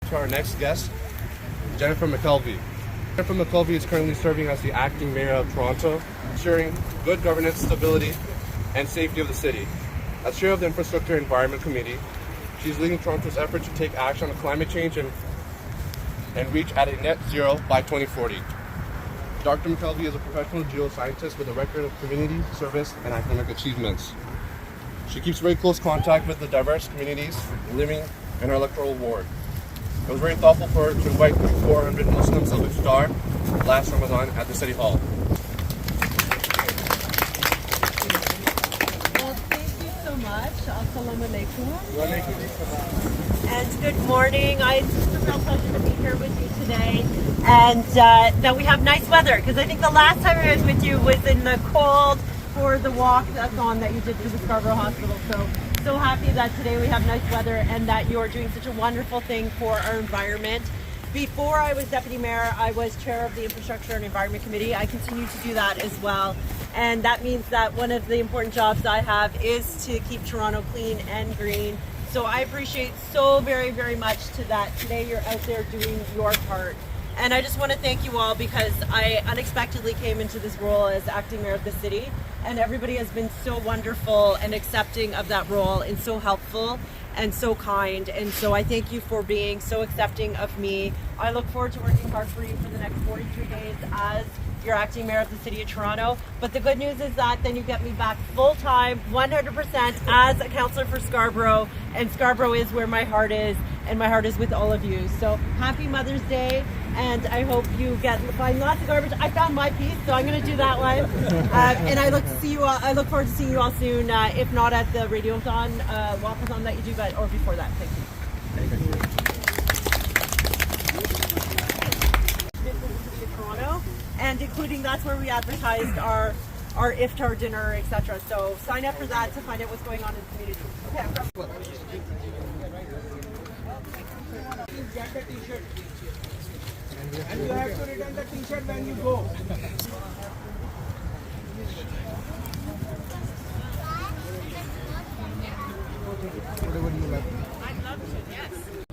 To our next guest, Jennifer McKelvie. Jennifer McKelvie is currently serving as the acting mayor of Toronto, ensuring good governance, stability, and safety of the city. As chair of the Infrastructure and Environment Committee, she's leading Toronto's effort to take action on climate change and reach at a net zero by 2040. Dr. McKelvie is a professional geoscientist with a record of community service and academic achievements. She keeps very close contact with the diverse communities living in her electoral ward. It was very thoughtful for her to invite 400 Muslims of iftar last Ramadan at the City Hall. Well, thank you so much. Assalamu alaikum. And good morning. It's just a real pleasure to be here with you today. And that we have nice weather, because I think the last time I was with you was in the cold for the walk-a-thon that you did to the Scarborough Hospital. So happy that today we have nice weather and that you're doing such a wonderful thing for our environment. Before I was Deputy Mayor, I was Chair of the Infrastructure and Environment Committee. I continue to do that as well. And that means that one of the important jobs I have is to keep Toronto clean and green. So I appreciate so very, very much that today you're out there doing your part. And I just want to thank you all, because I unexpectedly came into this role as acting mayor of the city, and everybody has been so wonderful and accepting of that role and so helpful and so kind. And so I thank you for being so accepting of me. I look forward to working hard for you for the next 43 days as your acting mayor of the city of Toronto. But the good news is that then you get me back full-time, 100% as a councillor for Scarborough, and Scarborough is where my heart is, and my heart is with all of you. So happy Mother's Day, and I hope you find lots of garbage. I found my piece, so I'm going to do that one. And I look forward to seeing you all soon, if not at the radiothon, walkathon that you do, or before that. Thank you. Toronto, and including that's where we advertised our iftar dinner, etc. So sign up for that to find out what's going on in the community. Okay. Get the t-shirt, and you have to return the t-shirt when you go. Whatever you like. I'd love to, yes.